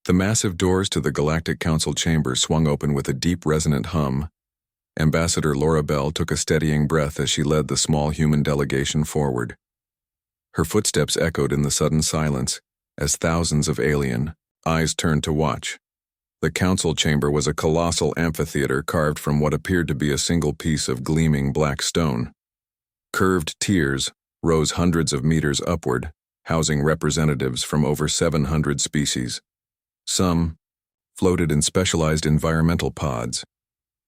The massive doors to the Galactic Council chamber swung open with a deep resonant hum. Ambassador Laura Bell took a steadying breath as she led the small human delegation forward. Her footsteps echoed in the sudden silence as thousands of alien eyes turned to watch. The council chamber was a colossal amphitheater carved from what appeared to be a single piece of gleaming black stone. Curved tiers rose hundreds of meters upward, housing representatives from over 700 species. Some floated in specialized environmental pods.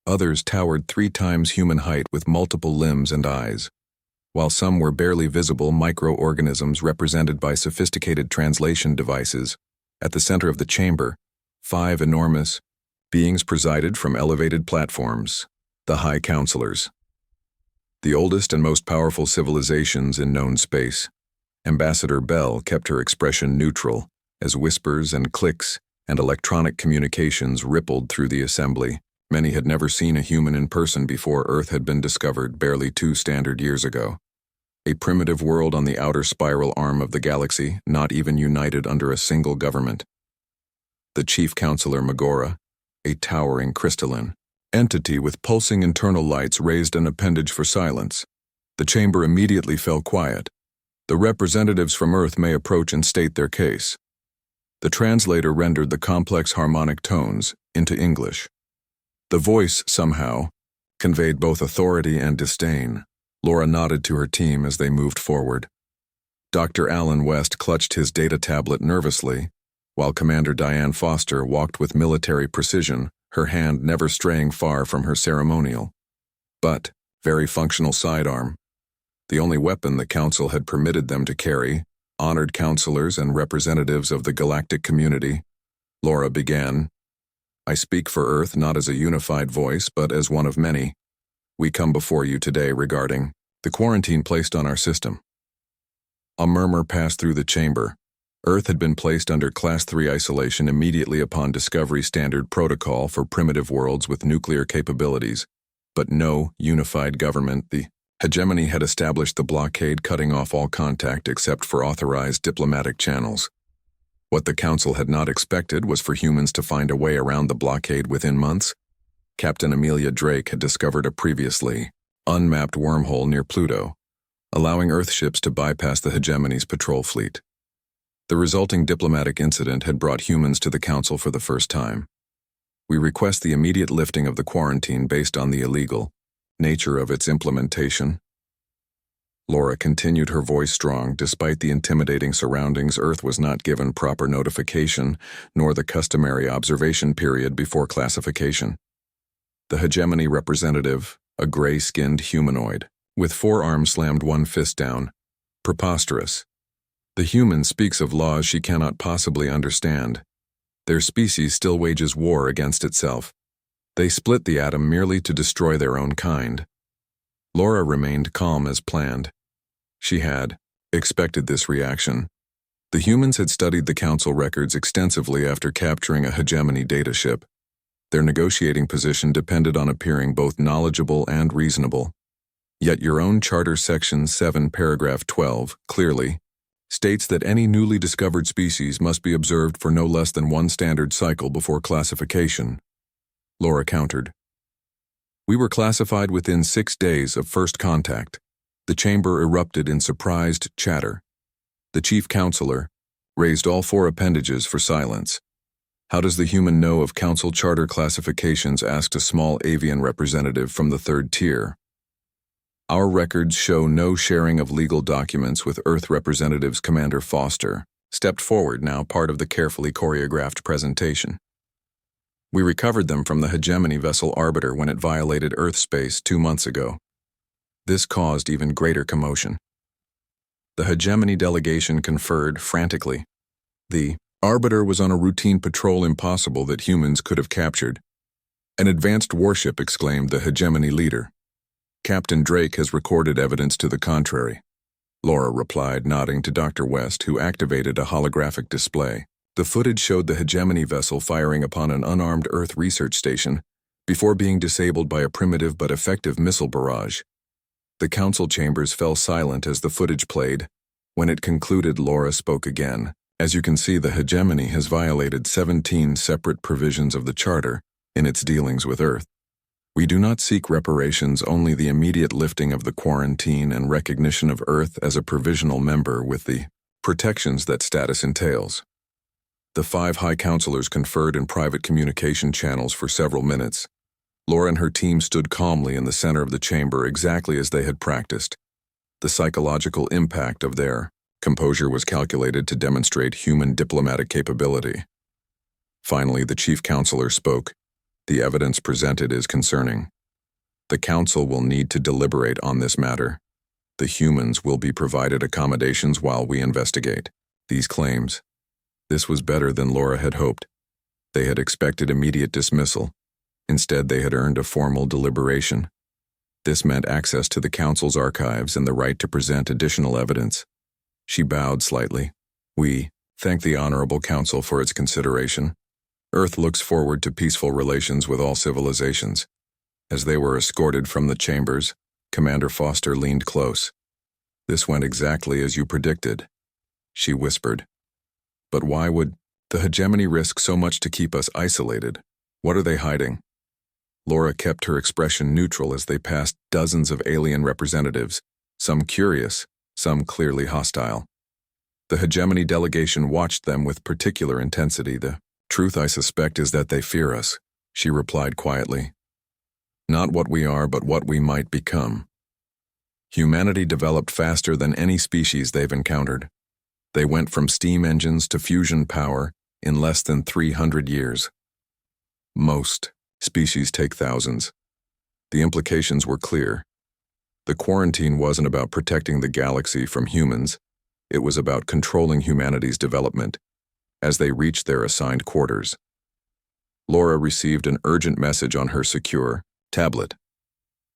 Others towered 3 times human height with multiple limbs and eyes, while some were barely visible microorganisms represented by sophisticated translation devices. At the center of the chamber, 5 enormous beings presided from elevated platforms, the High Counselors. The oldest and most powerful civilizations in known space. Ambassador Bell kept her expression neutral as whispers and clicks and electronic communications rippled through the assembly. Many had never seen a human in person before Earth had been discovered barely 2 standard years ago. A primitive world on the outer spiral arm of the galaxy, not even united under a single government. The Chief Counselor Megora, a towering crystalline entity with pulsing internal lights, raised an appendage for silence. The chamber immediately fell quiet. The representatives from Earth may approach and state their case. The translator rendered the complex harmonic tones into English. The voice, somehow, conveyed both authority and disdain. Laura nodded to her team as they moved forward. Dr. Alan West clutched his data tablet nervously, while Commander Diane Foster walked with military precision, her hand never straying far from her ceremonial, but very functional sidearm. The only weapon the Council had permitted them to carry, honored counselors and representatives of the galactic community. Laura began, "I speak for Earth not as a unified voice, but as one of many. We come before you today regarding the quarantine placed on our system." A murmur passed through the chamber. Earth had been placed under Class 3 isolation immediately upon Discovery Standard Protocol for primitive worlds with nuclear capabilities, but no unified government. The hegemony had established the blockade, cutting off all contact except for authorized diplomatic channels. What the Council had not expected was for humans to find a way around the blockade within months. Captain Amelia Drake had discovered a previously unmapped wormhole near Pluto, allowing Earth ships to bypass the hegemony's patrol fleet. The resulting diplomatic incident had brought humans to the Council for the first time. "We request the immediate lifting of the quarantine based on the illegal nature of its implementation." Laura continued, her voice strong. Despite the intimidating surroundings, Earth was not given proper notification, nor the customary observation period before classification. The hegemony representative, a gray-skinned humanoid, with 4 arms slammed 1 fist down. Preposterous. The human speaks of laws she cannot possibly understand. Their species still wages war against itself. They split the atom merely to destroy their own kind. Laura remained calm as planned. She had expected this reaction. The humans had studied the Council records extensively after capturing a hegemony data ship. Their negotiating position depended on appearing both knowledgeable and reasonable. Yet your own Charter Section 7, Paragraph 12, clearly states that any newly discovered species must be observed for no less than 1 standard cycle before classification. Laura countered. "We were classified within 6 days of first contact." The chamber erupted in surprised chatter. The Chief Counselor raised all 4 appendages for silence. "How does the human know of Council Charter classifications?" asked a small avian representative from the 3rd tier. "Our records show no sharing of legal documents with Earth representatives." Commander Foster stepped forward, now part of the carefully choreographed presentation. "We recovered them from the hegemony vessel Arbiter when it violated Earth space 2 months ago." This caused even greater commotion. The hegemony delegation conferred frantically. The Arbiter was on a routine patrol, impossible that humans could have captured. "An advanced warship," exclaimed the hegemony leader. "Captain Drake has recorded evidence to the contrary." Laura replied, nodding to Dr. West, who activated a holographic display. The footage showed the hegemony vessel firing upon an unarmed Earth research station before being disabled by a primitive but effective missile barrage. The Council chambers fell silent as the footage played. When it concluded, Laura spoke again. As you can see, the hegemony has violated 17 separate provisions of the Charter in its dealings with Earth. We do not seek reparations, only the immediate lifting of the quarantine and recognition of Earth as a provisional member with the protections that status entails. The 5 High Counselors conferred in private communication channels for several minutes. Laura and her team stood calmly in the center of the chamber, exactly as they had practiced. The psychological impact of their composure was calculated to demonstrate human diplomatic capability. Finally, the Chief Counselor spoke. The evidence presented is concerning. The Council will need to deliberate on this matter. The humans will be provided accommodations while we investigate these claims. This was better than Laura had hoped. They had expected immediate dismissal. Instead, they had earned a formal deliberation. This meant access to the Council's archives and the right to present additional evidence. She bowed slightly. We thank the Honorable Council for its consideration. Earth looks forward to peaceful relations with all civilizations. As they were escorted from the chambers, Commander Foster leaned close. This went exactly as you predicted, she whispered. But why would the hegemony risk so much to keep us isolated? What are they hiding? Laura kept her expression neutral as they passed dozens of alien representatives, some curious, some clearly hostile. The hegemony delegation watched them with particular intensity. The truth, I suspect, is that they fear us, she replied quietly. Not what we are, but what we might become. Humanity developed faster than any species they've encountered. They went from steam engines to fusion power in less than 300 years. Most species take thousands. The implications were clear. The quarantine wasn't about protecting the galaxy from humans. It was about controlling humanity's development as they reached their assigned quarters. Laura received an urgent message on her secure tablet.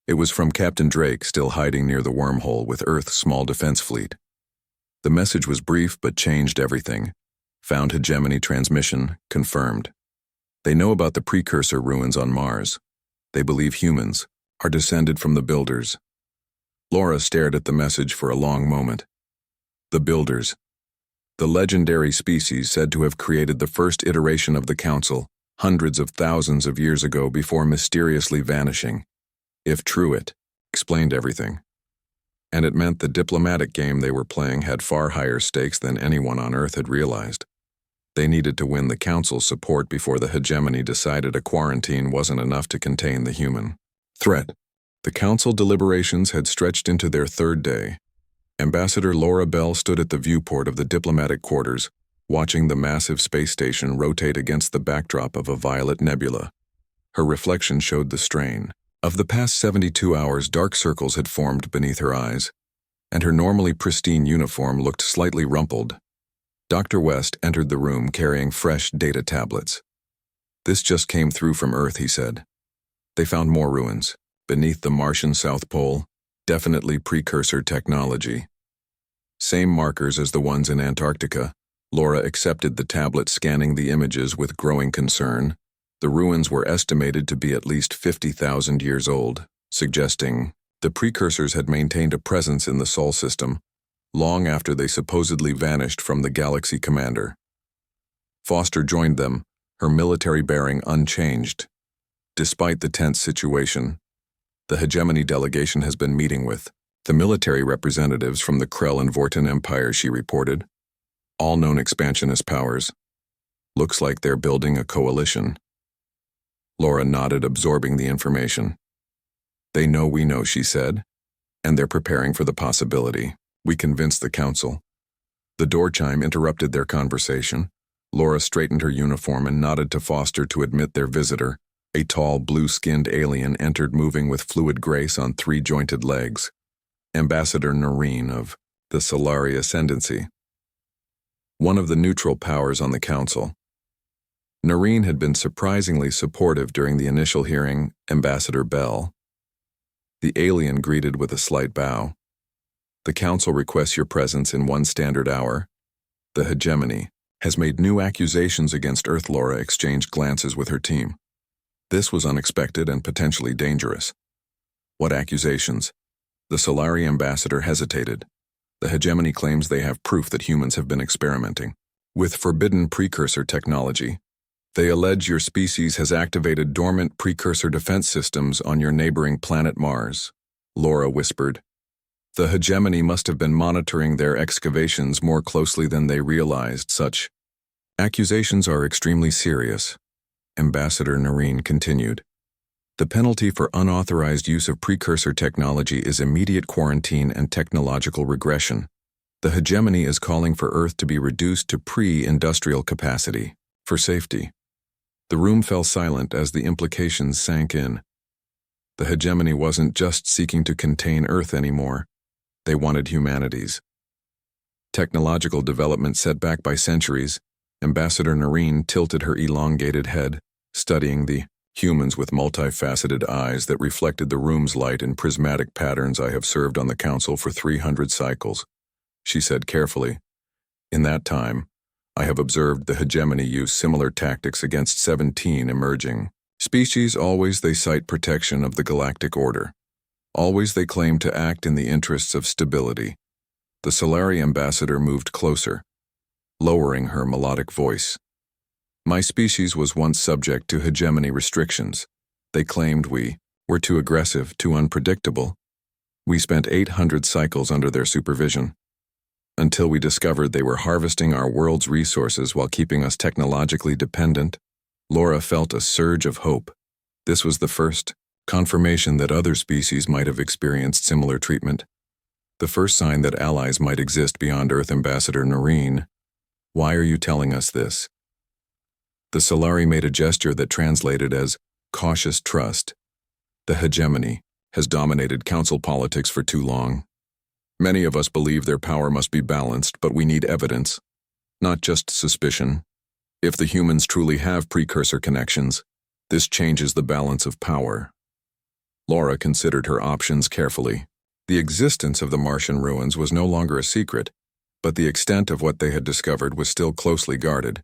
It was from Captain Drake, still hiding near the wormhole with Earth's small defense fleet. The message was brief but changed everything. Found hegemony transmission confirmed. They know about the precursor ruins on Mars. They believe humans are descended from the Builders. Laura stared at the message for a long moment. The Builders, the legendary species said to have created the first iteration of the Council hundreds of thousands of years ago before mysteriously vanishing. If true, it explained everything. And it meant the diplomatic game they were playing had far higher stakes than anyone on Earth had realized. They needed to win the Council's support before the hegemony decided a quarantine wasn't enough to contain the human threat. The Council deliberations had stretched into their 3rd day. Ambassador Laura Bell stood at the viewport of the diplomatic quarters, watching the massive space station rotate against the backdrop of a violet nebula. Her reflection showed the strain. Of the past 72 hours, dark circles had formed beneath her eyes, and her normally pristine uniform looked slightly rumpled. Dr. West entered the room carrying fresh data tablets. This just came through from Earth, he said. They found more ruins, beneath the Martian South Pole, definitely precursor technology. Same markers as the ones in Antarctica. Laura accepted the tablet, scanning the images with growing concern. The ruins were estimated to be at least 50,000 years old, suggesting the precursors had maintained a presence in the Sol system long after they supposedly vanished from the galaxy commander. Foster joined them, her military bearing unchanged. Despite the tense situation, the hegemony delegation has been meeting with the military representatives from the Krell and Vorten Empire, she reported. All known expansionist powers. Looks like they're building a coalition. Laura nodded, absorbing the information. They know we know, she said, and they're preparing for the possibility. We convinced the Council. The door chime interrupted their conversation. Laura straightened her uniform and nodded to Foster to admit their visitor. A tall, blue-skinned alien entered, moving with fluid grace on 3 jointed legs. Ambassador Narration of the Solari Ascendancy, one of the neutral powers on the Council. Narration had been surprisingly supportive during the initial hearing. Ambassador Bell. The alien greeted with a slight bow. The Council requests your presence in 1 standard hour. The hegemony has made new accusations against Earth. Laura exchanged glances with her team. This was unexpected and potentially dangerous. What accusations? The Solari ambassador hesitated. The hegemony claims they have proof that humans have been experimenting. with forbidden precursor technology. They allege your species has activated dormant precursor defense systems on your neighboring planet Mars, Laura whispered. The hegemony must have been monitoring their excavations more closely than they realized. Such accusations are extremely serious, Ambassador Narration continued. The penalty for unauthorized use of precursor technology is immediate quarantine and technological regression. The hegemony is calling for Earth to be reduced to pre-industrial capacity, for safety. The room fell silent as the implications sank in. The hegemony wasn't just seeking to contain Earth anymore. They wanted humanity's technological development set back by centuries. Ambassador Narration tilted her elongated head, studying the humans with multifaceted eyes that reflected the room's light in prismatic patterns. I have served on the council for 300 cycles, she said carefully. In that time, I have observed the hegemony use similar tactics against 17 emerging species. Always they cite protection of the galactic order. Always they claim to act in the interests of stability. The Solari ambassador moved closer, lowering her melodic voice. My species was once subject to hegemony restrictions. They claimed we were too aggressive, too unpredictable. We spent 800 cycles under their supervision, until we discovered they were harvesting our world's resources while keeping us technologically dependent. Laura felt a surge of hope. This was the first confirmation that other species might have experienced similar treatment. The first sign that allies might exist beyond Earth. Ambassador Narration, why are you telling us this? The Solari made a gesture that translated as cautious trust. The hegemony has dominated council politics for too long. Many of us believe their power must be balanced, but we need evidence, not just suspicion. If the humans truly have precursor connections, this changes the balance of power. Laura considered her options carefully. The existence of the Martian ruins was no longer a secret, but the extent of what they had discovered was still closely guarded.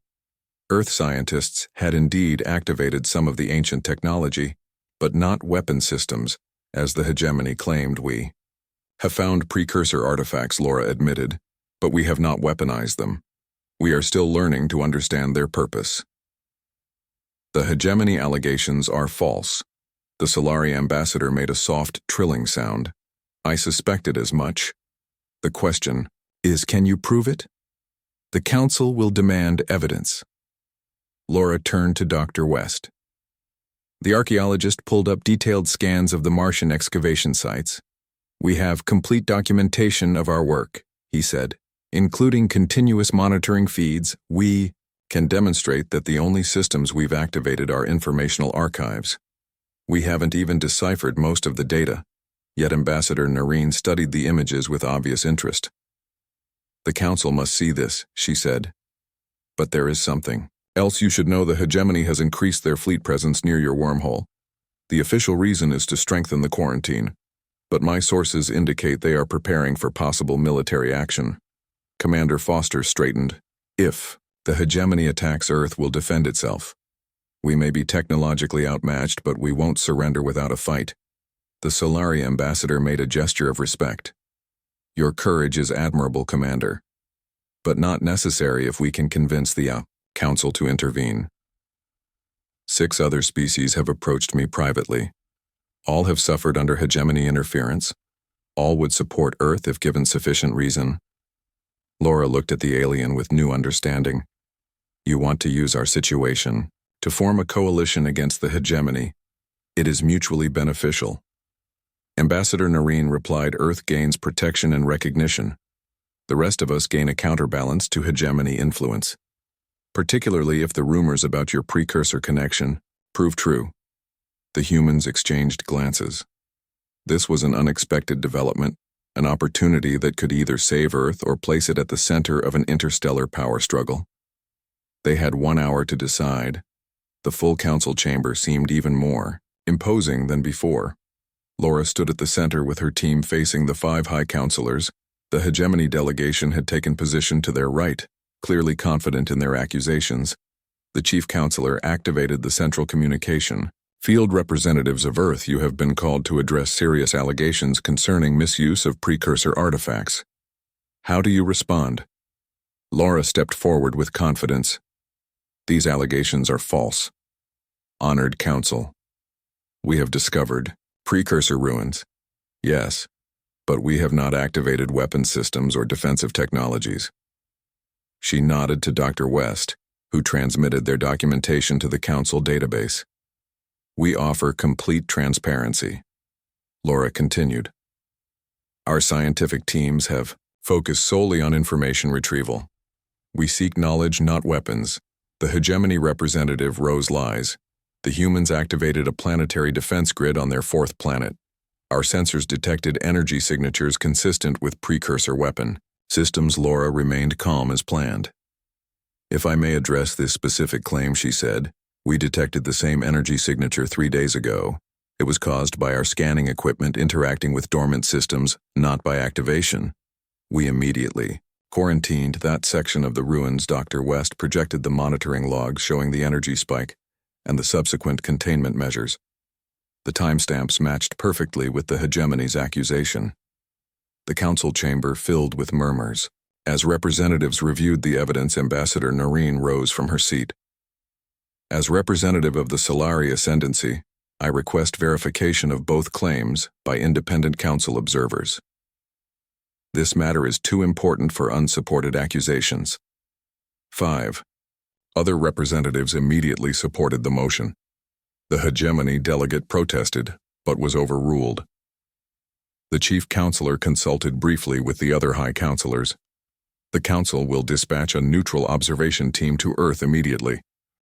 Earth scientists had indeed activated some of the ancient technology, but not weapon systems, as the hegemony claimed. We have found precursor artifacts, Laura admitted, but we have not weaponized them. We are still learning to understand their purpose. The hegemony allegations are false. The Solari ambassador made a soft, trilling sound. I suspected as much. The question is, can you prove it? The council will demand evidence. Laura turned to Dr. West. The archaeologist pulled up detailed scans of the Martian excavation sites. We have complete documentation of our work, he said, including continuous monitoring feeds. We can demonstrate that the only systems we've activated are informational archives. We haven't even deciphered most of the data, yet Ambassador Narration studied the images with obvious interest. The council must see this, she said. But there is something else you should know. The hegemony has increased their fleet presence near your wormhole. The official reason is to strengthen the quarantine, but my sources indicate they are preparing for possible military action. Commander Foster straightened. If the hegemony attacks Earth, will defend itself. We may be technologically outmatched, but we won't surrender without a fight. The Solari ambassador made a gesture of respect. Your courage is admirable, Commander, but not necessary if we can convince the Council to intervene. 6 other species have approached me privately. All have suffered under hegemony interference. All would support Earth if given sufficient reason. Laura looked at the alien with new understanding. You want to use our situation to form a coalition against the hegemony. It is mutually beneficial. Ambassador Narration replied, Earth gains protection and recognition. The rest of us gain a counterbalance to hegemony influence, particularly if the rumors about your precursor connection prove true. The humans exchanged glances. This was an unexpected development, an opportunity that could either save Earth or place it at the center of an interstellar power struggle. They had 1 hour to decide. The full council chamber seemed even more imposing than before. Laura stood at the center with her team facing the 5 high counselors. The hegemony delegation had taken position to their right, clearly confident in their accusations. The chief counselor activated the central communication. Field representatives of Earth, you have been called to address serious allegations concerning misuse of precursor artifacts. How do you respond? Laura stepped forward with confidence. These allegations are false. Honored Council. We have discovered precursor ruins. Yes, but we have not activated weapon systems or defensive technologies. She nodded to Dr. West, who transmitted their documentation to the Council database. We offer complete transparency. Laura continued. Our scientific teams have focused solely on information retrieval. We seek knowledge, not weapons. The hegemony representative Rose lies. The humans activated a planetary defense grid on their fourth planet. Our sensors detected energy signatures consistent with precursor weapon systems. Laura remained calm as planned. If I may address this specific claim, she said, we detected the same energy signature 3 days ago. It was caused by our scanning equipment interacting with dormant systems, not by activation. We immediately quarantined that section of the ruins. Dr. West projected the monitoring logs showing the energy spike and the subsequent containment measures. The timestamps matched perfectly with the hegemony's accusation. The council chamber filled with murmurs. As representatives reviewed the evidence, Ambassador Narration rose from her seat. As representative of the Solari Ascendancy, I request verification of both claims by independent council observers. This matter is too important for unsupported accusations. 5. Other representatives immediately supported the motion. The hegemony delegate protested, but was overruled. The chief counselor consulted briefly with the other high counselors. The council will dispatch a neutral observation team to Earth immediately.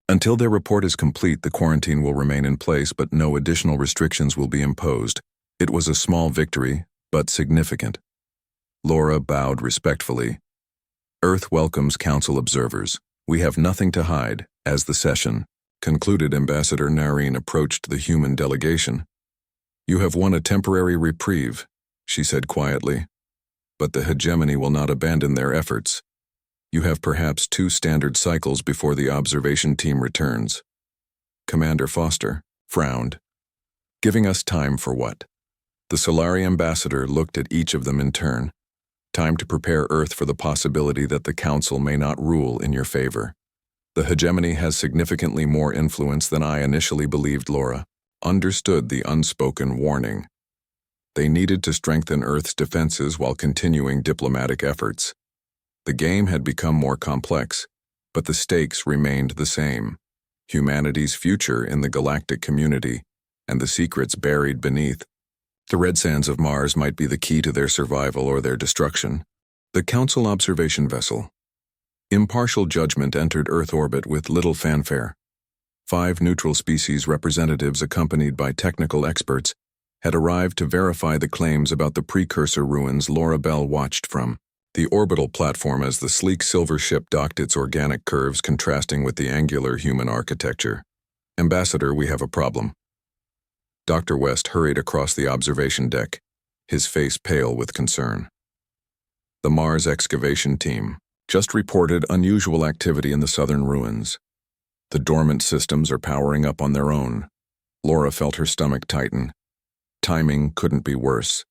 Until their report is complete, the quarantine will remain in place, but no additional restrictions will be imposed. It was a small victory, but significant. Laura bowed respectfully. Earth welcomes council observers. We have nothing to hide. As the session concluded, Ambassador Narration approached the human delegation. You have won a temporary reprieve, she said quietly. But the hegemony will not abandon their efforts. You have perhaps 2 standard cycles before the observation team returns. Commander Foster frowned. Giving us time for what? The Solari ambassador looked at each of them in turn. Time to prepare Earth for the possibility that the Council may not rule in your favor. The hegemony has significantly more influence than I initially believed. Laura understood the unspoken warning. They needed to strengthen Earth's defenses while continuing diplomatic efforts. The game had become more complex, but the stakes remained the same. Humanity's future in the galactic community and the secrets buried beneath. The red sands of Mars might be the key to their survival or their destruction. The Council observation vessel. Impartial judgment entered Earth orbit with little fanfare. 5 neutral species representatives accompanied by technical experts had arrived to verify the claims about the precursor ruins. Laura Bell watched from the orbital platform as the sleek silver ship docked, its organic curves contrasting with the angular human architecture. Ambassador, we have a problem. Dr. West hurried across the observation deck, his face pale with concern. The Mars excavation team just reported unusual activity in the southern ruins. The dormant systems are powering up on their own. Laura felt her stomach tighten. Timing couldn't be worse.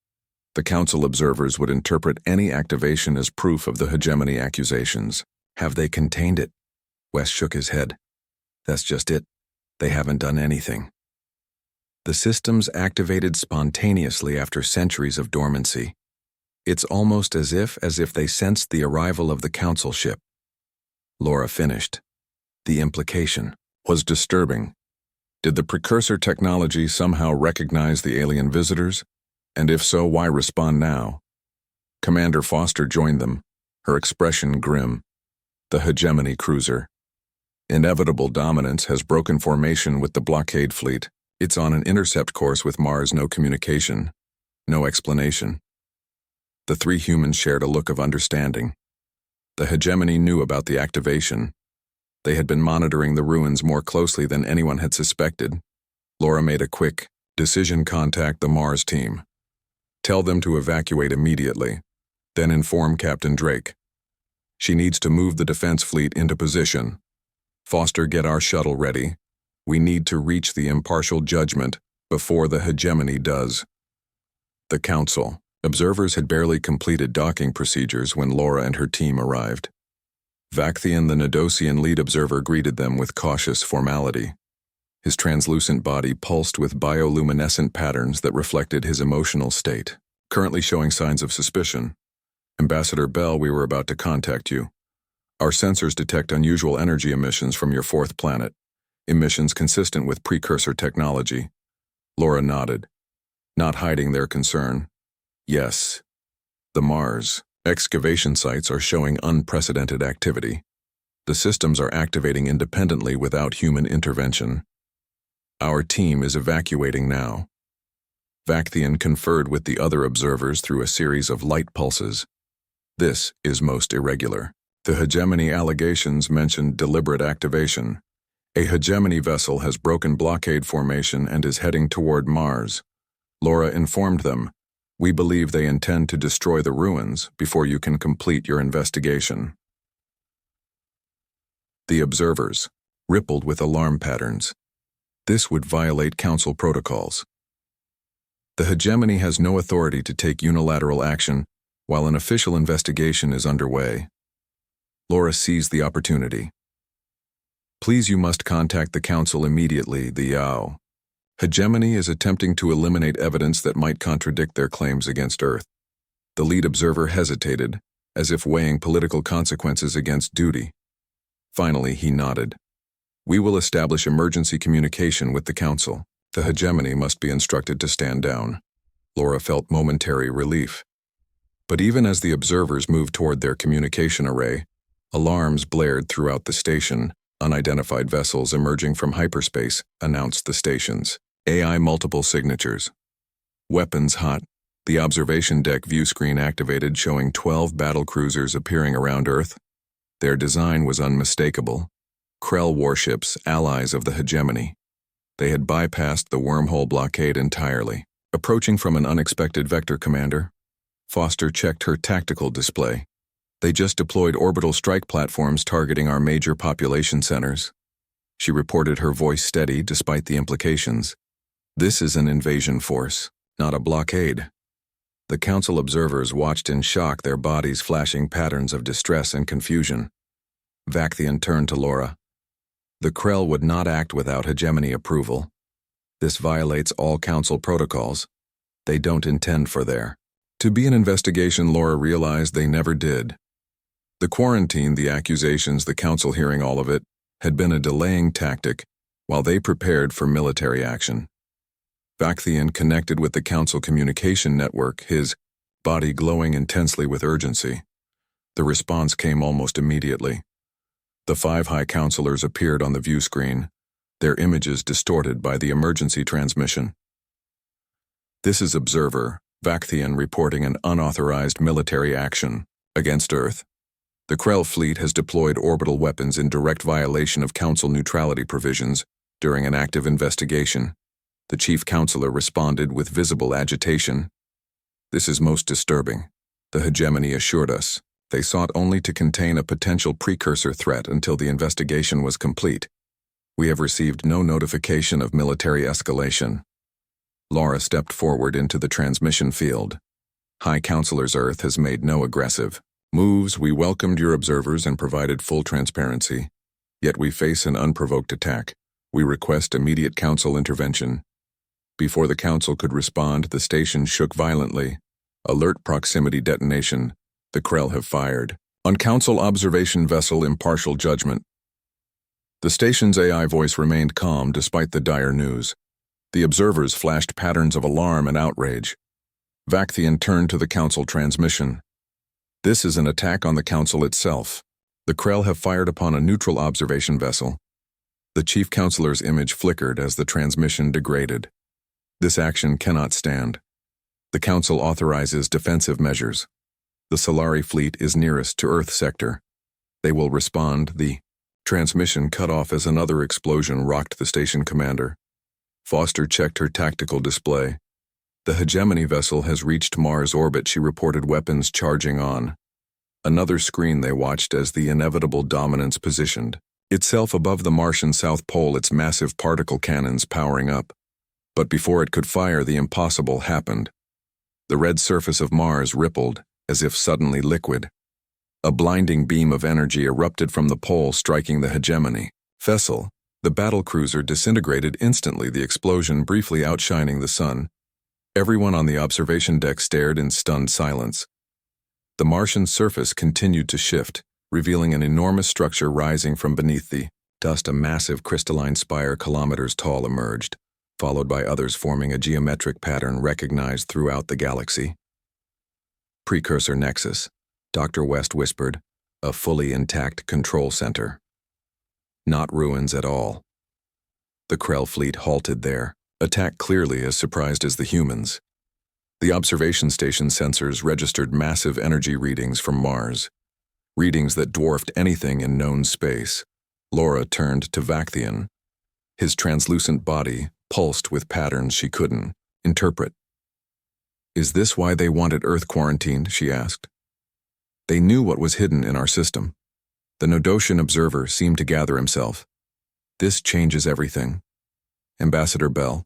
The Council observers would interpret any activation as proof of the hegemony accusations. Have they contained it? West shook his head. That's just it. They haven't done anything. The systems activated spontaneously after centuries of dormancy. It's almost as if they sensed the arrival of the Council ship. Laura finished. The implication was disturbing. Did the precursor technology somehow recognize the alien visitors? And if so, why respond now? Commander Foster joined them, her expression grim. The hegemony cruiser. Inevitable dominance has broken formation with the blockade fleet. It's on an intercept course with Mars. No communication, no explanation. The 3 humans shared a look of understanding. The hegemony knew about the activation. They had been monitoring the ruins more closely than anyone had suspected. Laura made a quick decision. Contact the Mars team. Tell them to evacuate immediately. Then inform Captain Drake. She needs to move the defense fleet into position. Foster, get our shuttle ready. We need to reach the impartial judgment before the hegemony does. The Council observers had barely completed docking procedures when Laura and her team arrived. Vakthian, the Nodosian lead observer, greeted them with cautious formality. His translucent body pulsed with bioluminescent patterns that reflected his emotional state, currently showing signs of suspicion. Ambassador Bell, we were about to contact you. Our sensors detect unusual energy emissions from your fourth planet, emissions consistent with precursor technology. Laura nodded, not hiding their concern. Yes. The Mars excavation sites are showing unprecedented activity. The systems are activating independently without human intervention. Our team is evacuating now. Vakthian conferred with the other observers through a series of light pulses. This is most irregular. The hegemony allegations mentioned deliberate activation. A hegemony vessel has broken blockade formation and is heading toward Mars. Laura informed them, "We believe they intend to destroy the ruins before you can complete your investigation." The observers rippled with alarm patterns. This would violate Council protocols. The hegemony has no authority to take unilateral action while an official investigation is underway. Laura seized the opportunity. "Please, you must contact the Council immediately. The hegemony is attempting to eliminate evidence that might contradict their claims against Earth." The lead observer hesitated, as if weighing political consequences against duty. Finally, he nodded. "We will establish emergency communication with the Council. The hegemony must be instructed to stand down." Laura felt momentary relief. But even as the observers moved toward their communication array, alarms blared throughout the station. Unidentified vessels emerging from hyperspace announced the station's AI multiple signatures. Weapons hot. The observation deck view screen activated, showing 12 battle cruisers appearing around Earth. Their design was unmistakable. Krell warships, allies of the hegemony. They had bypassed the wormhole blockade entirely. Approaching from an unexpected vector commander, Foster checked her tactical display. "They just deployed orbital strike platforms targeting our major population centers." She reported, her voice steady despite the implications. "This is an invasion force, not a blockade." The Council observers watched in shock, their bodies flashing patterns of distress and confusion. Vakthian turned to Laura. "The Krell would not act without hegemony approval. This violates all Council protocols. They don't intend for there to be an investigation." Laura realized they never did. The quarantine, the accusations, the Council hearing all of it, had been a delaying tactic while they prepared for military action. Vakthian connected with the Council communication network, his body glowing intensely with urgency. The response came almost immediately. The 5 high councilors appeared on the view screen, their images distorted by the emergency transmission. "This is Observer Vakthian reporting an unauthorized military action against Earth. The Krell fleet has deployed orbital weapons in direct violation of Council neutrality provisions during an active investigation." The chief counselor responded with visible agitation. "This is most disturbing. The hegemony assured us they sought only to contain a potential precursor threat until the investigation was complete. We have received no notification of military escalation." Laura stepped forward into the transmission field. "High Counselor's Earth has made no aggressive moves. We welcomed your observers and provided full transparency. Yet we face an unprovoked attack. We request immediate Council intervention." Before the Council could respond, the station shook violently. "Alert proximity detonation. The Krell have fired on Council observation vessel. Impartial judgment." The station's AI voice remained calm despite the dire news. The observers flashed patterns of alarm and outrage. Vakthian turned to the Council transmission. "This is an attack on the Council itself. The Krell have fired upon a neutral observation vessel." The chief counselor's image flickered as the transmission degraded. "This action cannot stand. The Council authorizes defensive measures. The Solari fleet is nearest to Earth sector. They will respond." The transmission cut off as another explosion rocked the station commander. Foster checked her tactical display. "The hegemony vessel has reached Mars orbit," she reported, weapons charging on. Another screen they watched as the inevitable dominance positioned itself above the Martian South Pole, its massive particle cannons powering up. But before it could fire, the impossible happened. The red surface of Mars rippled, as if suddenly liquid. A blinding beam of energy erupted from the pole, striking the hegemony. Vessel, the battlecruiser, disintegrated instantly, the explosion briefly outshining the sun. Everyone on the observation deck stared in stunned silence. The Martian surface continued to shift, revealing an enormous structure rising from beneath the dust. A massive crystalline spire kilometers tall emerged, followed by others forming a geometric pattern recognized throughout the galaxy. Precursor Nexus, Dr. West whispered, a fully intact control center. Not ruins at all. The Krell fleet halted there, attack clearly as surprised as the humans. The observation station sensors registered massive energy readings from Mars, readings that dwarfed anything in known space. Laura turned to Vakthian. His translucent body pulsed with patterns she couldn't interpret. Is this why they wanted Earth quarantined? She asked. They knew what was hidden in our system. The Nodoshan observer seemed to gather himself. This changes everything. Ambassador Bell.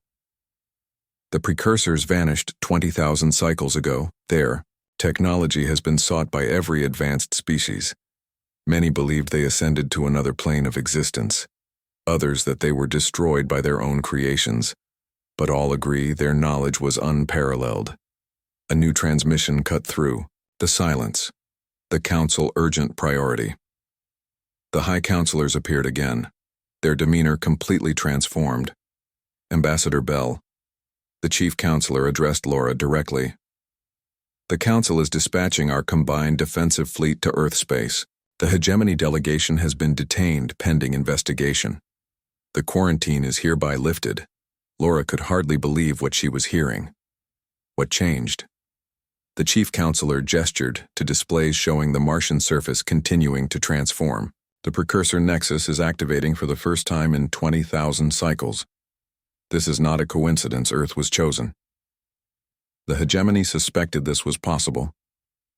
The precursors vanished 20,000 cycles ago. Their technology has been sought by every advanced species. Many believed they ascended to another plane of existence. Others that they were destroyed by their own creations. But all agree their knowledge was unparalleled. A new transmission cut through. The silence. The Council urgent priority. The High Counselors appeared again, their demeanor completely transformed. Ambassador Bell. The Chief Counselor addressed Laura directly. The Council is dispatching our combined defensive fleet to Earth space. The hegemony delegation has been detained pending investigation. The quarantine is hereby lifted. Laura could hardly believe what she was hearing. What changed? The Chief Counselor gestured to displays showing the Martian surface continuing to transform. The precursor nexus is activating for the first time in 20,000 cycles. This is not a coincidence. Earth was chosen. The hegemony suspected this was possible.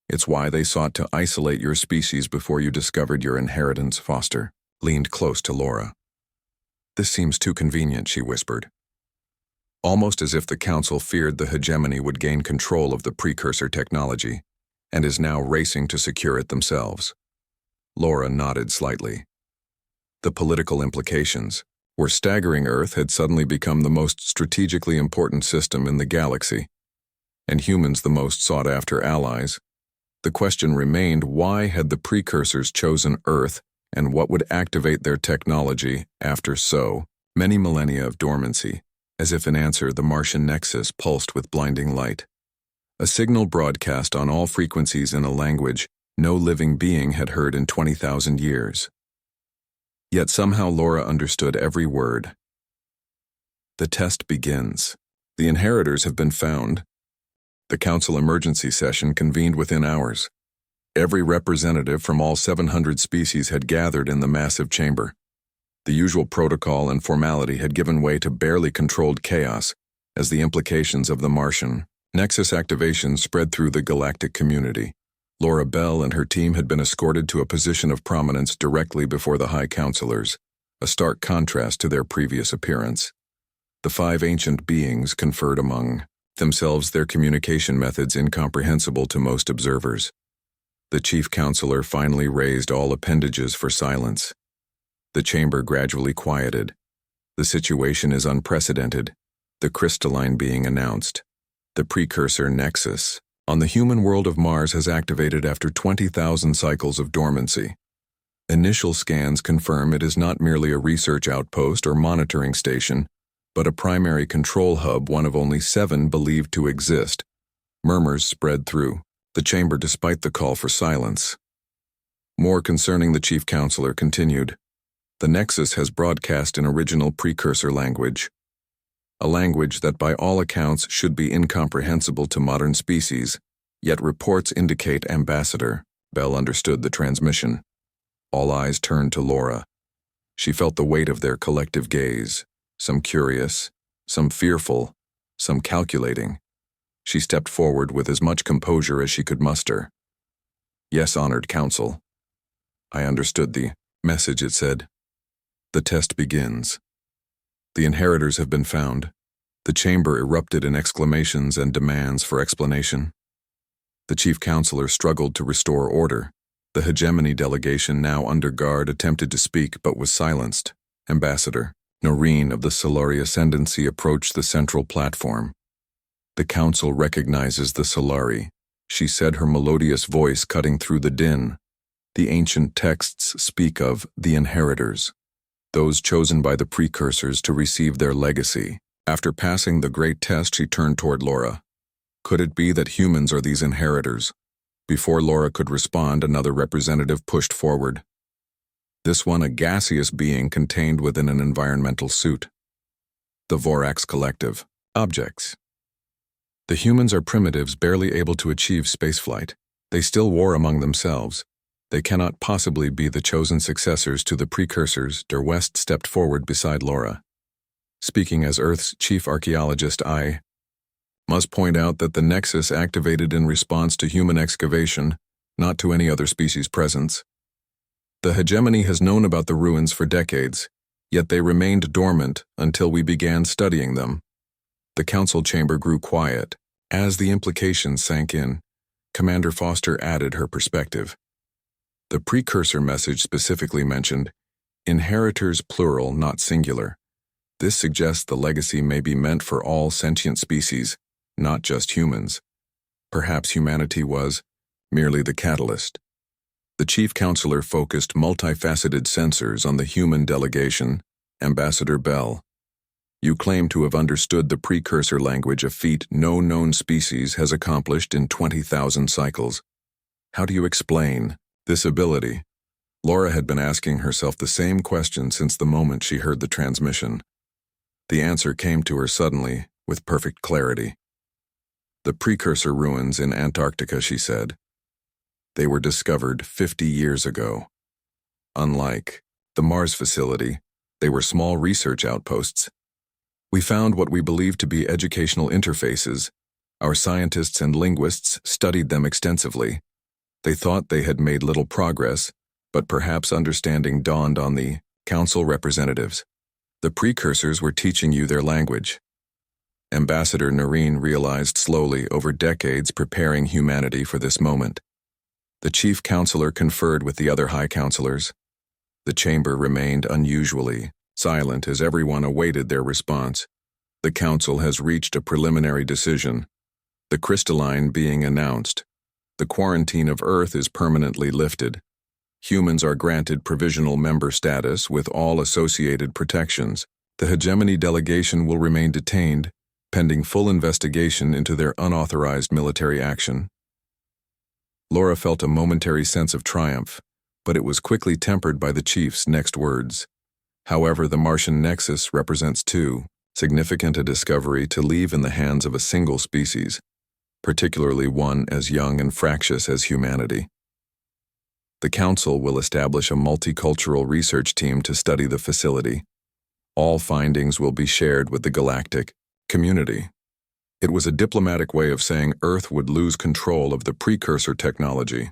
It's why they sought to isolate your species before you discovered your inheritance. Foster leaned close to Laura. This seems too convenient, she whispered. Almost as if the Council feared the hegemony would gain control of the precursor technology, and is now racing to secure it themselves. Laura nodded slightly. The political implications were staggering. Earth had suddenly become the most strategically important system in the galaxy, and humans the most sought-after allies. The question remained, why had the precursors chosen Earth, and what would activate their technology after so many millennia of dormancy? As if in answer, the Martian nexus pulsed with blinding light. A signal broadcast on all frequencies in a language no living being had heard in 20,000 years. Yet somehow Laura understood every word. The test begins. The inheritors have been found. The Council emergency session convened within hours. Every representative from all 700 species had gathered in the massive chamber. The usual protocol and formality had given way to barely controlled chaos as the implications of the Martian nexus activation spread through the galactic community. Laura Bell and her team had been escorted to a position of prominence directly before the High Counselors, a stark contrast to their previous appearance. The 5 ancient beings conferred among themselves, their communication methods incomprehensible to most observers. The Chief Counselor finally raised all appendages for silence. The chamber gradually quieted. The situation is unprecedented. The crystalline being announced. The precursor nexus on the human world of Mars has activated after 20,000 cycles of dormancy. Initial scans confirm it is not merely a research outpost or monitoring station, but a primary control hub, one of only 7 believed to exist. Murmurs spread through the chamber despite the call for silence. More concerning, the Chief Counselor continued. The Nexus has broadcast in original precursor language, a language that by all accounts should be incomprehensible to modern species, yet reports indicate Ambassador Bell understood the transmission. All eyes turned to Laura. She felt the weight of their collective gaze, some curious, some fearful, some calculating. She stepped forward with as much composure as she could muster. Yes, honored Council. I understood the message, it said. The test begins. The inheritors have been found. The chamber erupted in exclamations and demands for explanation. The Chief Counselor struggled to restore order. The hegemony delegation, now under guard, attempted to speak but was silenced. Ambassador Noreen of the Solari Ascendancy approached the central platform. "The Council recognizes the Solari," she said, her melodious voice cutting through the din. "The ancient texts speak of the inheritors, those chosen by the precursors to receive their legacy." After passing the great test, she turned toward Laura. "Could it be that humans are these inheritors?" Before Laura could respond, another representative pushed forward. This one a gaseous being contained within an environmental suit. "The Vorax Collective. Objects. The humans are primitives barely able to achieve spaceflight. They still war among themselves. They cannot possibly be the chosen successors to the precursors." Der West stepped forward beside Laura. "Speaking as Earth's chief archaeologist, I must point out that the Nexus activated in response to human excavation, not to any other species' presence. The hegemony has known about the ruins for decades, yet they remained dormant until we began studying them." The council chamber grew quiet. As the implications sank in, Commander Foster added her perspective. The precursor message specifically mentioned inheritors plural, not singular. This suggests the legacy may be meant for all sentient species, not just humans. Perhaps humanity was merely the catalyst. The chief counselor focused multifaceted sensors on the human delegation. Ambassador Bell, "You claim to have understood the precursor language, a feat no known species has accomplished in 20,000 cycles. How do you explain this ability?" Laura had been asking herself the same question since the moment she heard the transmission. The answer came to her suddenly, with perfect clarity. "The precursor ruins in Antarctica," she said. "They were discovered 50 years ago. Unlike the Mars facility, they were small research outposts. We found what we believed to be educational interfaces. Our scientists and linguists studied them extensively. They thought they had made little progress, but perhaps understanding dawned on the council representatives. The precursors were teaching you their language." Ambassador Noreen realized slowly, over decades preparing humanity for this moment. The chief counselor conferred with the other high counselors. The chamber remained unusually silent as everyone awaited their response. "The council has reached a preliminary decision. The crystalline being announced. The quarantine of Earth is permanently lifted. Humans are granted provisional member status with all associated protections. The hegemony delegation will remain detained, pending full investigation into their unauthorized military action." Laura felt a momentary sense of triumph, but it was quickly tempered by the chief's next words. "However, the Martian Nexus represents too significant a discovery to leave in the hands of a single species, particularly one as young and fractious as humanity. The Council will establish a multicultural research team to study the facility. All findings will be shared with the galactic community." It was a diplomatic way of saying Earth would lose control of the precursor technology,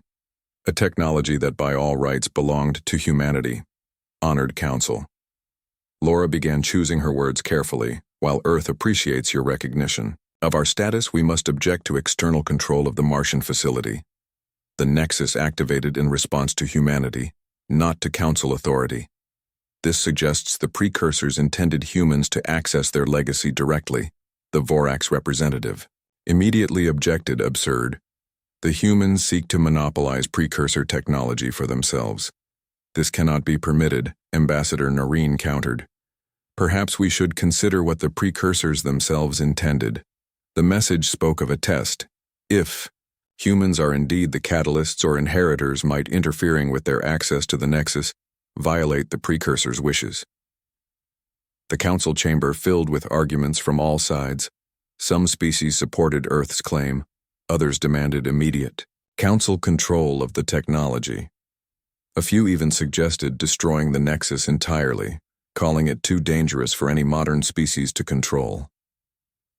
a technology that by all rights belonged to humanity. Honored Council. Laura began choosing her words carefully. "While Earth appreciates your recognition of our status, we must object to external control of the Martian facility. The Nexus activated in response to humanity, not to Council authority. This suggests the precursors intended humans to access their legacy directly." The Vorax representative immediately objected. "Absurd. The humans seek to monopolize precursor technology for themselves. This cannot be permitted," Ambassador Noreen countered. "Perhaps we should consider what the precursors themselves intended. The message spoke of a test. If humans are indeed the catalysts or inheritors, might interfering with their access to the Nexus violate the precursors' wishes." The council chamber filled with arguments from all sides. Some species supported Earth's claim, others demanded immediate council control of the technology. A few even suggested destroying the Nexus entirely, calling it too dangerous for any modern species to control.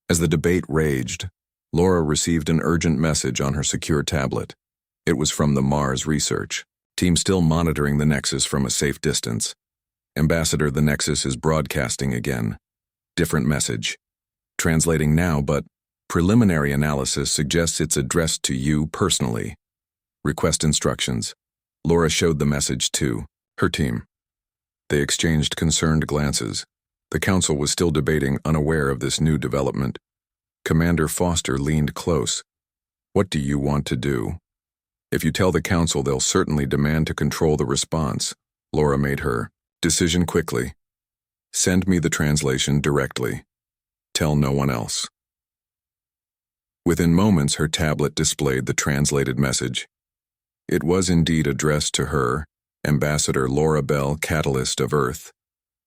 As the debate raged, Laura received an urgent message on her secure tablet. It was from the Mars research team, still monitoring the Nexus from a safe distance. "Ambassador, the Nexus is broadcasting again. Different message. Translating now, but preliminary analysis suggests it's addressed to you personally. Request instructions. Laura showed the message to her team. They exchanged concerned glances. The council was still debating, unaware of this new development. Commander Foster leaned close. "What do you want to do?" "If you tell the council, they'll certainly demand to control the response." Laura made her decision quickly. "Send me the translation directly. Tell no one else." Within moments, her tablet displayed the translated message. It was indeed addressed to her, Ambassador Laura Bell, Catalyst of Earth.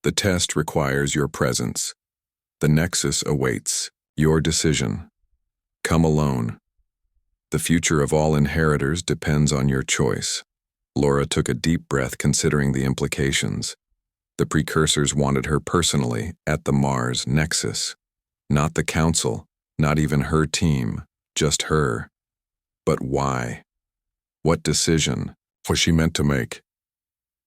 "The test requires your presence. The Nexus awaits your decision. Come alone. The future of all inheritors depends on your choice." Laura took a deep breath, considering the implications. The precursors wanted her personally at the Mars Nexus. Not the council, not even her team, just her. But why? What decision was she meant to make?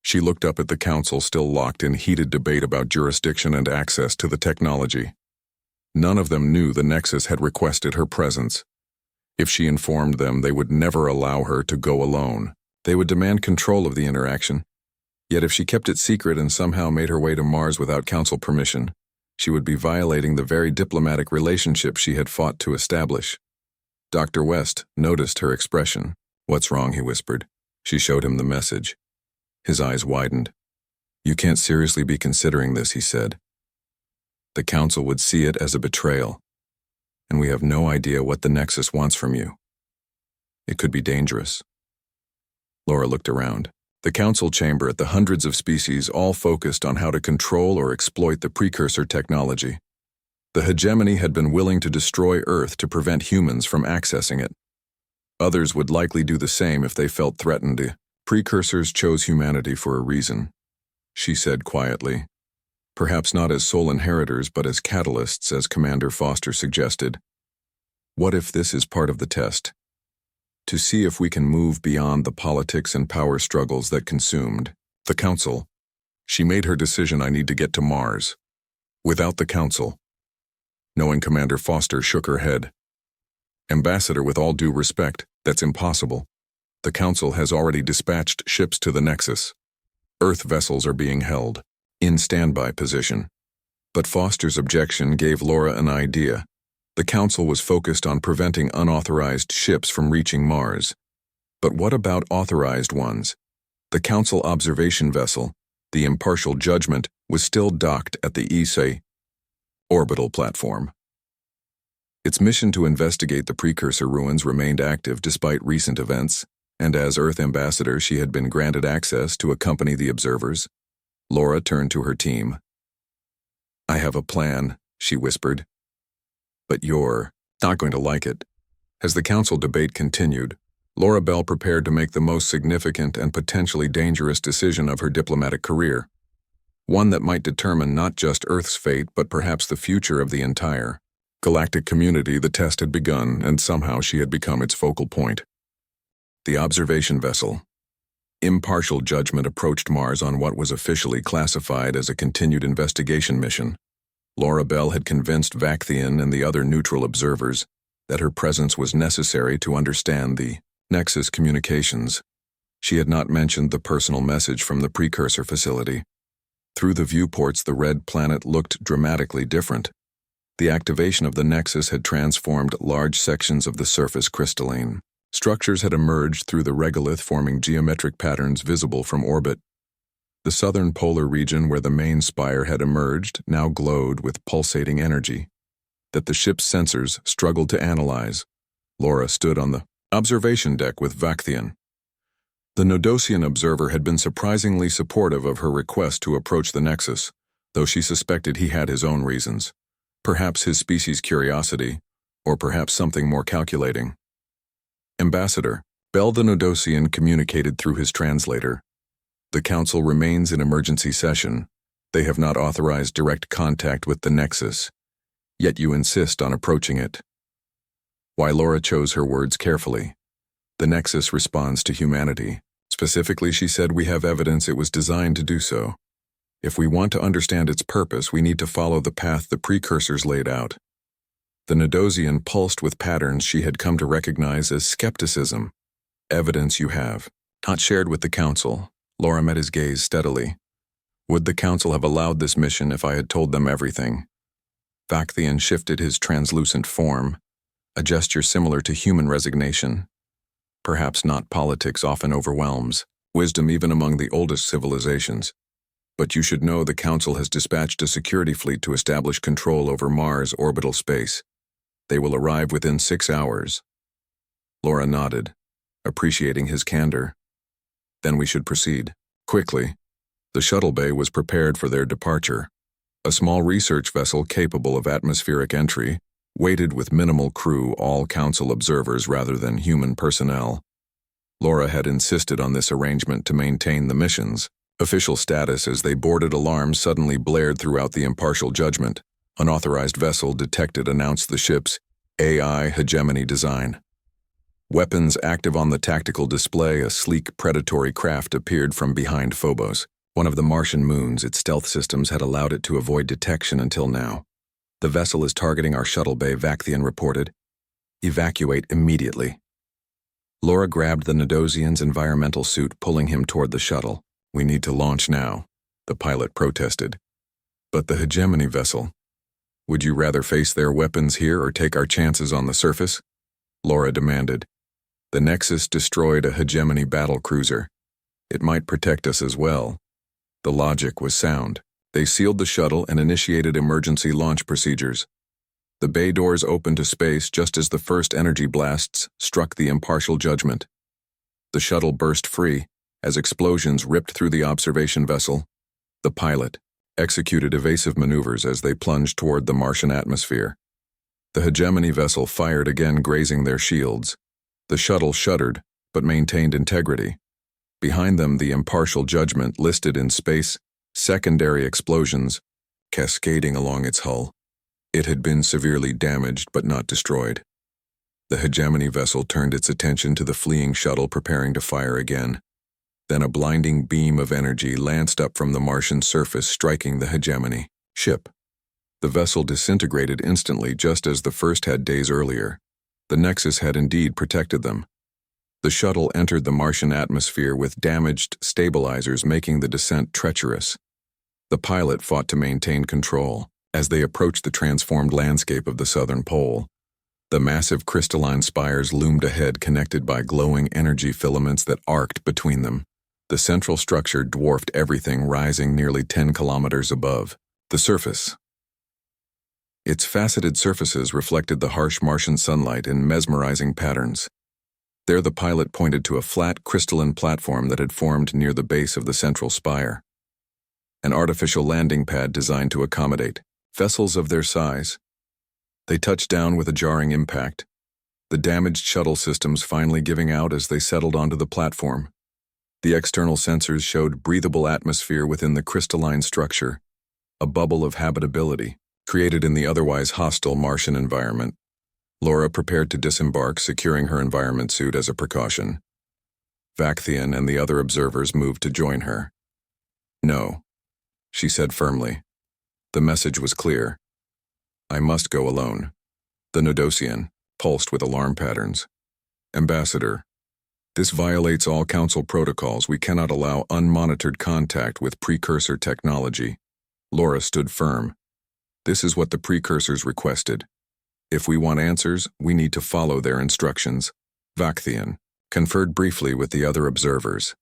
She looked up at the council, still locked in heated debate about jurisdiction and access to the technology. None of them knew the Nexus had requested her presence. If she informed them, they would never allow her to go alone. They would demand control of the interaction. Yet if she kept it secret and somehow made her way to Mars without council permission, she would be violating the very diplomatic relationship she had fought to establish. Dr. West noticed her expression. "What's wrong?" he whispered. She showed him the message. His eyes widened. "You can't seriously be considering this," he said. "The council would see it as a betrayal, and we have no idea what the Nexus wants from you. It could be dangerous." Laura looked around. The council chamber, at the hundreds of species, all focused on how to control or exploit the precursor technology. The hegemony had been willing to destroy Earth to prevent humans from accessing it. Others would likely do the same if they felt threatened. The precursors chose humanity for a reason, she said quietly. Perhaps not as sole inheritors, but as catalysts, as Commander Foster suggested. What if this is part of the test? To see if we can move beyond the politics and power struggles that consumed the council. She made her decision. "I need to get to Mars. Without the council." Knowing Commander Foster shook her head. "Ambassador, with all due respect, that's impossible. The council has already dispatched ships to the Nexus. Earth vessels are being held in standby position." But Foster's objection gave Laura an idea. The council was focused on preventing unauthorized ships from reaching Mars. But what about authorized ones? The council observation vessel, the Impartial Judgment, was still docked at the ESA orbital platform. Its mission to investigate the precursor ruins remained active despite recent events, and as Earth ambassador she had been granted access to accompany the observers. Laura turned to her team. "I have a plan," she whispered. "But you're not going to like it." As the council debate continued, Laura Bell prepared to make the most significant and potentially dangerous decision of her diplomatic career. One that might determine not just Earth's fate, but perhaps the future of the entire galactic community. The test had begun, and somehow she had become its focal point. The observation vessel, Impartial Judgment, approached Mars on what was officially classified as a continued investigation mission. Laura Bell had convinced Vakthian and the other neutral observers that her presence was necessary to understand the Nexus communications. She had not mentioned the personal message from the precursor facility. Through the viewports, the red planet looked dramatically different. The activation of the Nexus had transformed large sections of the surface crystalline. Structures had emerged through the regolith, forming geometric patterns visible from orbit. The southern polar region where the main spire had emerged now glowed with pulsating energy that the ship's sensors struggled to analyze. Laura stood on the observation deck with Vakthian. The Nodosian observer had been surprisingly supportive of her request to approach the Nexus, though she suspected he had his own reasons. Perhaps his species' curiosity, or perhaps something more calculating. "Ambassador," Bell the Nodosian communicated through his translator. "The council remains in emergency session. They have not authorized direct contact with the Nexus. Yet you insist on approaching it." Why Laura chose her words carefully. "The Nexus responds to humanity. Specifically," she said, "we have evidence it was designed to do so. If we want to understand its purpose, we need to follow the path the precursors laid out." The Nodosian pulsed with patterns she had come to recognize as skepticism. "Evidence you have." Not shared with the Council. Laura met his gaze steadily. Would the Council have allowed this mission if I had told them everything? Vakthian shifted his translucent form, a gesture similar to human resignation. Perhaps not. Politics often overwhelms wisdom even among the oldest civilizations. But you should know the Council has dispatched a security fleet to establish control over Mars' orbital space. They will arrive within 6 hours. Laura nodded, appreciating his candor. Then we should proceed. Quickly. The shuttle bay was prepared for their departure. A small research vessel capable of atmospheric entry, weighted with minimal crew, all Council observers rather than human personnel. Laura had insisted on this arrangement to maintain the mission's official status. As they boarded, alarms suddenly blared throughout the impartial judgment. Unauthorized vessel detected announced the ship's AI hegemony design. Weapons active on the tactical display. A sleek predatory craft appeared from behind Phobos, one of the Martian moons its stealth systems had allowed it to avoid detection until now. The vessel is targeting our shuttle bay, Vakthian reported. Evacuate immediately. Laura grabbed the Nodosian's environmental suit, pulling him toward the shuttle. We need to launch now, the pilot protested. But the hegemony vessel. Would you rather face their weapons here or take our chances on the surface? Laura demanded. The Nexus destroyed a hegemony battlecruiser. It might protect us as well. The logic was sound. They sealed the shuttle and initiated emergency launch procedures. The bay doors opened to space just as the first energy blasts struck the impartial judgment. The shuttle burst free as explosions ripped through the observation vessel. The pilot executed evasive maneuvers as they plunged toward the Martian atmosphere. The hegemony vessel fired again, grazing their shields. The shuttle shuddered, but maintained integrity. Behind them, the impartial judgment listed in space, secondary explosions, cascading along its hull. It had been severely damaged but not destroyed. The hegemony vessel turned its attention to the fleeing shuttle, preparing to fire again. Then a blinding beam of energy lanced up from the Martian surface, striking the hegemony ship. The vessel disintegrated instantly, just as the first had days earlier. The Nexus had indeed protected them. The shuttle entered the Martian atmosphere with damaged stabilizers, making the descent treacherous. The pilot fought to maintain control as they approached the transformed landscape of the southern pole. The massive crystalline spires loomed ahead, connected by glowing energy filaments that arced between them. The central structure dwarfed everything, rising nearly 10 kilometers above the surface. Its faceted surfaces reflected the harsh Martian sunlight in mesmerizing patterns. There the pilot pointed to a flat crystalline platform that had formed near the base of the central spire. An artificial landing pad designed to accommodate vessels of their size. They touched down with a jarring impact, the damaged shuttle systems finally giving out as they settled onto the platform. The external sensors showed breathable atmosphere within the crystalline structure, a bubble of habitability created in the otherwise hostile Martian environment. Laura prepared to disembark, securing her environment suit as a precaution. Vakthian and the other observers moved to join her. No, she said firmly. The message was clear. I must go alone. The Nodosian pulsed with alarm patterns. Ambassador, this violates all Council protocols. We cannot allow unmonitored contact with precursor technology. Laura stood firm. This is what the precursors requested. If we want answers, we need to follow their instructions. Vakthian conferred briefly with the other observers.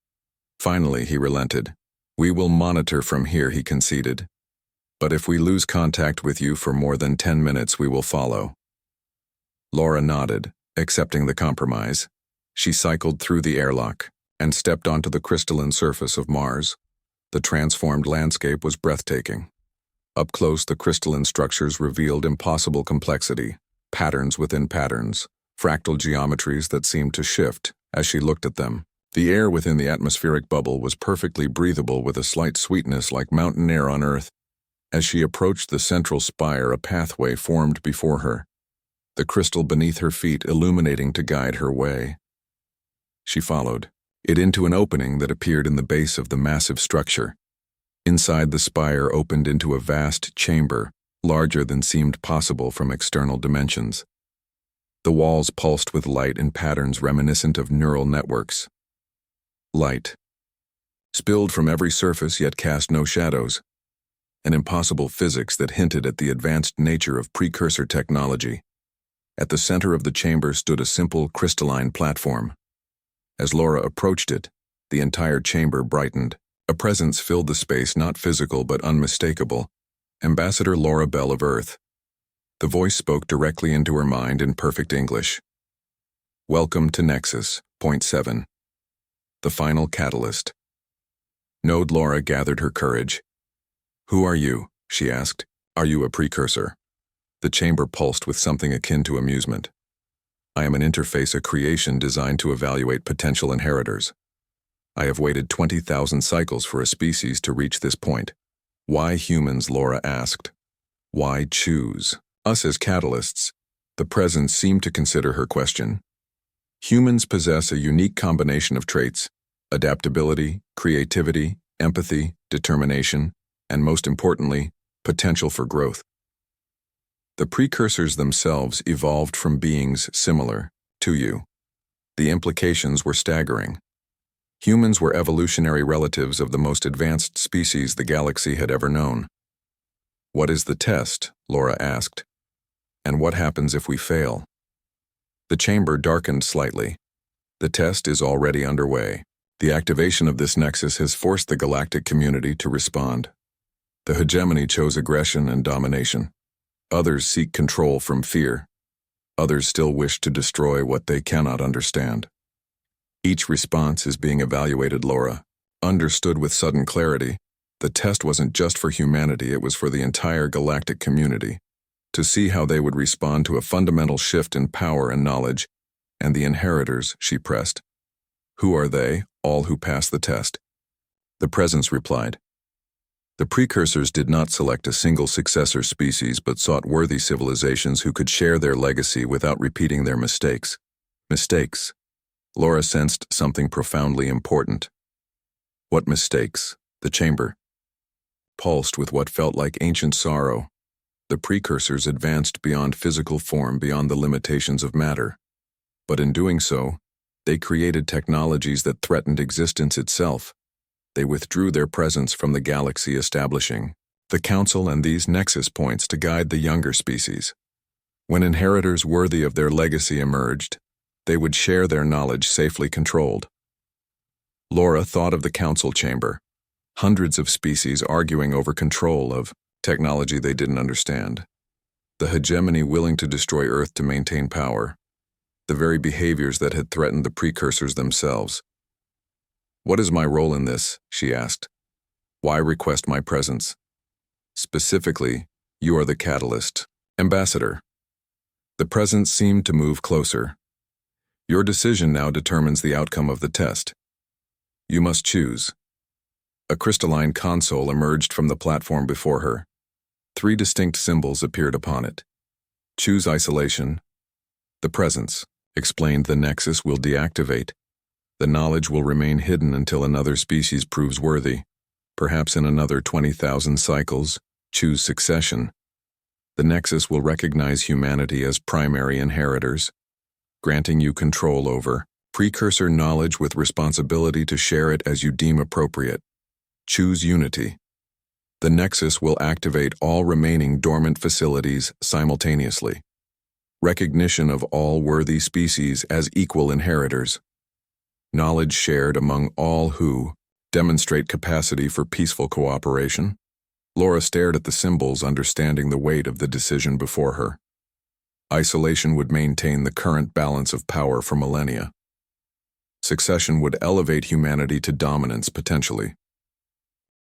Finally, he relented. We will monitor from here, he conceded. But if we lose contact with you for more than 10 minutes, we will follow. Laura nodded, accepting the compromise. She cycled through the airlock and stepped onto the crystalline surface of Mars. The transformed landscape was breathtaking. Up close, the crystalline structures revealed impossible complexity, patterns within patterns, fractal geometries that seemed to shift as she looked at them. The air within the atmospheric bubble was perfectly breathable, with a slight sweetness like mountain air on Earth. As she approached the central spire, a pathway formed before her, the crystal beneath her feet illuminating to guide her way. She followed it into an opening that appeared in the base of the massive structure. Inside, the spire opened into a vast chamber, larger than seemed possible from external dimensions. The walls pulsed with light in patterns reminiscent of neural networks. Light. Spilled from every surface yet cast no shadows. An impossible physics that hinted at the advanced nature of precursor technology. At the center of the chamber stood a simple crystalline platform. As Laura approached it, the entire chamber brightened. A presence filled the space, not physical but unmistakable. Ambassador Laura Bell of Earth. The voice spoke directly into her mind in perfect English. Welcome to Nexus, Point 7. The final catalyst. Node Laura gathered her courage. Who are you? She asked. Are you a precursor? The chamber pulsed with something akin to amusement. I am an interface, a creation designed to evaluate potential inheritors. I have waited 20,000 cycles for a species to reach this point. Why humans? Laura asked. Why choose us as catalysts? The presence seemed to consider her question. Humans possess a unique combination of traits: adaptability, creativity, empathy, determination, and most importantly, potential for growth. The precursors themselves evolved from beings similar to you. The implications were staggering. Humans were evolutionary relatives of the most advanced species the galaxy had ever known. What is the test? Laura asked. And what happens if we fail? The chamber darkened slightly. The test is already underway. The activation of this nexus has forced the galactic community to respond. The hegemony chose aggression and domination. Others seek control from fear. Others still wish to destroy what they cannot understand. Each response is being evaluated, Laura. Understood with sudden clarity, the test wasn't just for humanity, it was for the entire galactic community, to see how they would respond to a fundamental shift in power and knowledge. And the inheritors, she pressed. Who are they? All who pass the test. The presence replied. The precursors did not select a single successor species but sought worthy civilizations who could share their legacy without repeating their mistakes. Mistakes. Laura sensed something profoundly important. What mistakes? The chamber pulsed with what felt like ancient sorrow. The precursors advanced beyond physical form, beyond the limitations of matter. But in doing so, they created technologies that threatened existence itself. They withdrew their presence from the galaxy, establishing the Council and these nexus points to guide the younger species. When inheritors worthy of their legacy emerged, they would share their knowledge safely controlled. Laura thought of the council chamber, hundreds of species arguing over control of technology they didn't understand, the hegemony willing to destroy Earth to maintain power, the very behaviors that had threatened the precursors themselves. What is my role in this? She asked. Why request my presence? Specifically, you are the catalyst. Ambassador. The presence seemed to move closer. Your decision now determines the outcome of the test. You must choose. A crystalline console emerged from the platform before her. 3 distinct symbols appeared upon it. Choose isolation. The presence explained the nexus will deactivate. The knowledge will remain hidden until another species proves worthy. Perhaps in another 20,000 cycles. Choose succession. The nexus will recognize humanity as primary inheritors, granting you control over precursor knowledge with responsibility to share it as you deem appropriate. Choose unity. The nexus will activate all remaining dormant facilities simultaneously. Recognition of all worthy species as equal inheritors. Knowledge shared among all who demonstrate capacity for peaceful cooperation. Laura stared at the symbols, understanding the weight of the decision before her. Isolation would maintain the current balance of power for millennia. Succession would elevate humanity to dominance potentially.